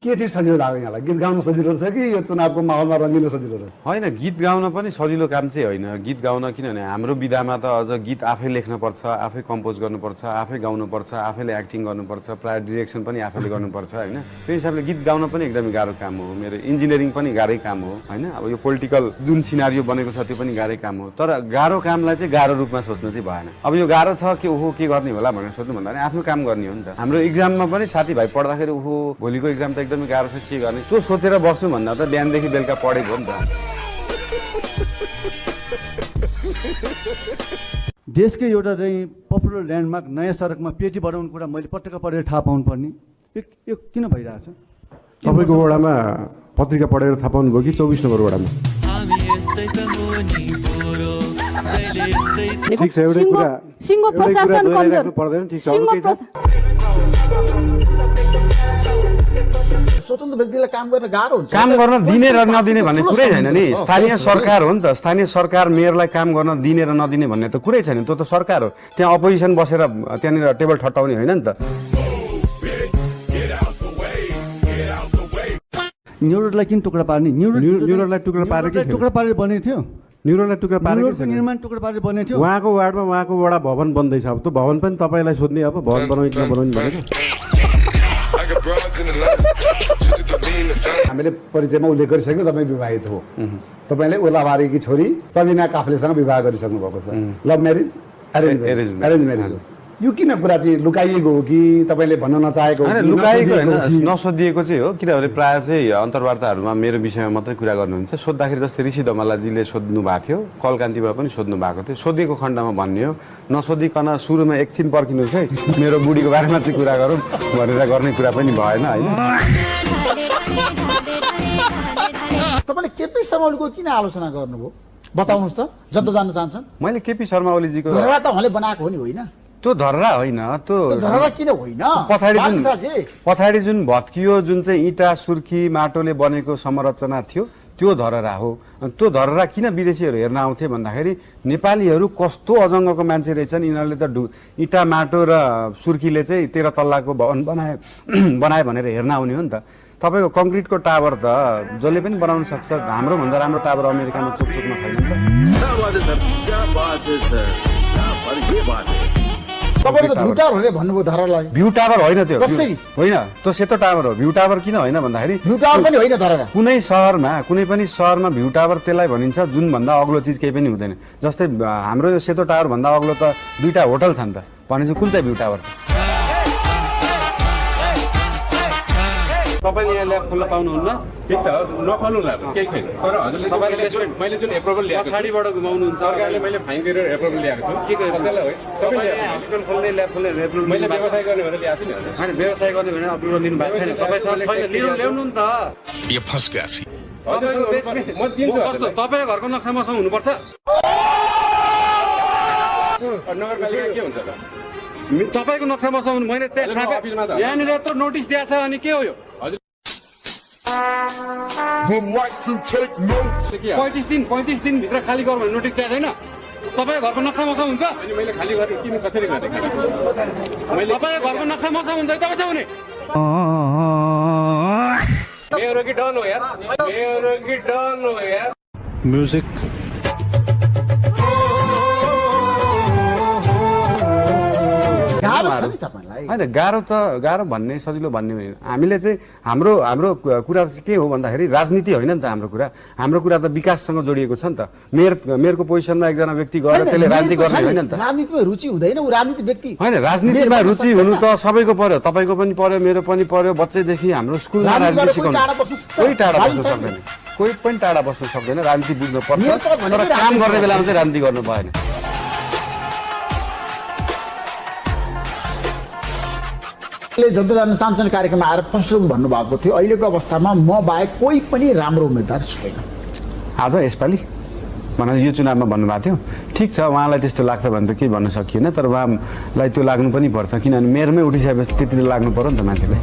के चाहिँ सजिलो लाग्यो यहाँलाई? गीत गाउन सजिलो रहेछ कि यो चुनावको माहौलमा रंगिन सजिलो रहेछ? होइन, गीत गाउन पनि सजिलो काम चाहिँ होइन। गीत गाउन किनभने हाम्रो विधामा त अझ गीत आफै लेख्नुपर्छ, आफै कम्पोज गर्नुपर्छ, आफै गाउनुपर्छ, आफैले एक्टिङ गर्नुपर्छ, प्रायः डिरेक्सन पनि आफैले गर्नुपर्छ होइन। त्यो हिसाबले गीत गाउन पनि एकदमै गाह्रो काम हो। मेरो इन्जिनियरिङ पनि गाह्रै काम हो होइन। अब यो पोलिटिकल जुन सिनारियो बनेको छ त्यो पनि गाह्रै काम हो। तर गाह्रो कामलाई चाहिँ गाह्रो रूपमा सोच्नु चाहिँ भएन। अब यो गाह्रो छ कि ओहो के गर्ने होला भनेर सोच्नु भन्दा पनि आफ्नो काम गर्ने हो नि त। हाम्रो इक्जाममा पनि साथीभाइ पढ्दाखेरि ओहो भोलिको इक्जाम त एकदमै गाह्रो छ, के गर्ने त्यो सोचेर बस्नु भन्दा त बिहानदेखि बेलुका पढेको हो नि त। देशकै एउटा चाहिँ पपुलर ल्यान्डमार्क नयाँ सडकमा पेटी बढाउने कुरा मैले पटक्क पढेर थाहा पाउनुपर्ने यो किन भइरहेछ? तपाईँको वडामा पत्रिका पढेर थाहा पाउनुभयो कि 24 नम्बर वडामा? ठिक छ, एउटै कुरा सिङ्गो प्रशासन कमजोर पर्दैन। ठिक छ, अरु के छ? स्वतन्त्र व्यक्तिलाई काम गर्न गाह्रो हुन्छ। काम गर्न दिने र नदिने भन्ने कुरै छैन नि। स्थानीय सरकार हो नि त। स्थानीय सरकार मेयरलाई काम गर्न दिने र नदिने भन्ने त कुरै छैन। त्यो त सरकार हो। त्यहाँ अपोजिसन बसेर त्यहाँनिर टेबल ठट्टाउने होइन नि त। न्युरोडलाई किन टुक्रा पार्ने? न्युरोडलाई टुक्रा पारेर के टुक्रा पारेर बनेको थियो? न्युरोडलाई टुक्रा पारेर निर्माण टुक्रा पारेर बनेको थियो। उहाँको वार्डमा उहाँको वडा भवन बन्दैछ। अब त्यो भवन पनि तपाईँलाई सोध्ने, अब भवन बनाउने कि नबनाउने भनेको। हामीले परिचयमा उल्लेख गरिसक्यौँ तपाईँ विवाहित हो। तपाईँले ओलाबारीकी छोरी सबिना काफ्लेसँग विवाह गरिसक्नु भएको छ। लभ म्यारेज अरेन्ज म्यारेज हो। यो किन कुरा चाहिँ लुकाइएको हो कि तपाईँले भन्न नचाहेको? होइन, लुकाएको होइन, नसोधिएको चाहिँ हो। किनभने प्रायः चाहिँ अन्तर्वार्ताहरूमा मेरो विषयमा मात्रै कुरा गर्नुहुन्छ। सोद्धाखेरि जस्तै ऋषि धमलाजीले सोध्नु भएको थियो, कलकान्तिबाट पनि सोध्नु भएको थियो। सोधेको खण्डमा भन्ने हो, नसोधिकन सुरुमा एकछिन पर्खिनुहोस् है, मेरो बुढीको बारेमा चाहिँ कुरा गरौँ भनेर गर्ने कुरा पनि भएन होइन। तपाईँले केपी शर्मा ओलीको किन आलोचना गर्नुभयो बताउनुहोस् त, जति जान्न चाहन्छन्? मैले केपी शर्मा ओलीजीको धरहरा त उहाँले बनाएको हो नि, होइन? त्यो धरहरा होइन, त्यो धरहरा किन होइन? पछाडि जुन भत्कियो, जुन चाहिँ इँटा सुर्खी माटोले बनेको संरचना थियो त्यो धरहरा हो। त्यो धरहरा किन विदेशीहरू हेर्न आउँथे भन्दाखेरि नेपालीहरू कस्तो अजङ्गको मान्छे रहेछन्, यिनीहरूले त इँटा माटो र सुर्खीले चाहिँ 13 तल्लाको भवन बनाए भनेर हेर्न आउने हो नि त। तपाईँको कङ्क्रिटको टावर त जसले पनि बनाउन सक्छ। हाम्रो भन्दा राम्रो टावर अमेरिकामा चोकचोकमा छैन नि त। तपाईले त भ्यू टावर हो भन्नुभयो धरहरालाई। भ्यू टावर होइन त्यो, कसरी होइन, त्यो सेतो टावर हो। भ्यू टावर किन होइन भन्दाखेरि भ्यू टावर पनि होइन धरहरा। कुनै पनि सहरमा भ्यू टावर त्यसलाई भनिन्छ जुन भन्दा अग्लो चिज केही पनि हुँदैन। जस्तै हाम्रो यो सेतो टावर भन्दा अग्लो त 2टा होटल छन् त, भनेपछि कुन चाहिँ भ्यू टावर? तपाईले यहाँ ल्याब खोल्न पाउनुहुन्न। ठिक छ, नखोल्नुला केही छैन। तर हजुरले मैले जुन एप्रुभल ल्याएको छु पछाडिबाट घुमाउनुहुन्छ। सरकारले मैले फाइन तिरेर एप्रुभल ल्याएको छु। के गर्नु? कसैलाई हो? सबैले हस्पिटल खोल्ने, ल्याब खोल्ने एप्रुभल मैले व्यवसाय गर्ने भनेर ल्याएको छु नि हजुर। हैन, व्यवसाय गर्ने भनेर एप्रुभल दिनु भएको छैन। तपाईसँग छैन, ल्याउनु नि त। यो फस गया सी। म दिन्छु। कस्तो तपाईको घरको नक्सा मसँग हुनुपर्छ? नगरपालिका के हुन्छ त? तपाईको नक्सा मसँग हुनु, मैले त्यहाँ छापे। यहाँनिर यत्रो नोटिस दिएको छ अनि के हो यो? 35 दिन भित्र खाली गर भने नोटिस दिएको छैन? तपाईको घरको नक्सा मसँग हुन्छ? अनि मैले खाली गरेर किन कसरी गर्ने? मैले तपाईको घरको नक्सा मसँग हुन्छ है तपाईसँग हुने? मेरो कि डन हो यार, मेरो कि डन हो यार। म्युजिक गाह्रो छ नि तपाईँलाई? होइन, गाह्रो भन्ने सजिलो भन्ने होइन। हामीले चाहिँ हाम्रो कुरा चाहिँ के हो भन्दाखेरि राजनीति होइन नि त। हाम्रो कुरा त विकाससँग जोडिएको छ नि त। मेयरको पोजिसनमा एकजना व्यक्ति गएर त्यसले राजनीति गर्ने होइन नि त। राजनीतिमा रुचि हुँदैन, ऊ राजनीति व्यक्ति होइन। राजनीतिमा रुचि हुनु त सबैको पर्यो, तपाईँको पनि पर्यो, मेरो पनि पर्यो। बच्चैदेखि हाम्रो स्कुलमा राजनीति सिकाउनु, कोही टाढा बस्न सक्दैन, कोही पनि टाढा बस्न सक्दैन। राजनीति बुझ्नु पर्छ, तर काम गर्ने बेलामा चाहिँ राजनीति गर्नु भएन। जनता जान्न चाहन्छन् कार्यक्रममा आएर फर्स्ट रुम भन्नुभएको थियो। अहिलेको अवस्थामा म बाहेक कोही पनि राम्रो उम्मेदवार छैन। आज यसपालि मलाई यो चुनावमा भन्नुभएको थियो। ठिक छ, उहाँलाई त्यस्तो लाग्छ भने त केही भन्न सकिएन। तर उहाँलाई त्यो लाग्नु पनि पर्छ, किनभने मेयरमै उठिसकेपछि त्यति लाग्नु पर्यो नि त मान्छेलाई।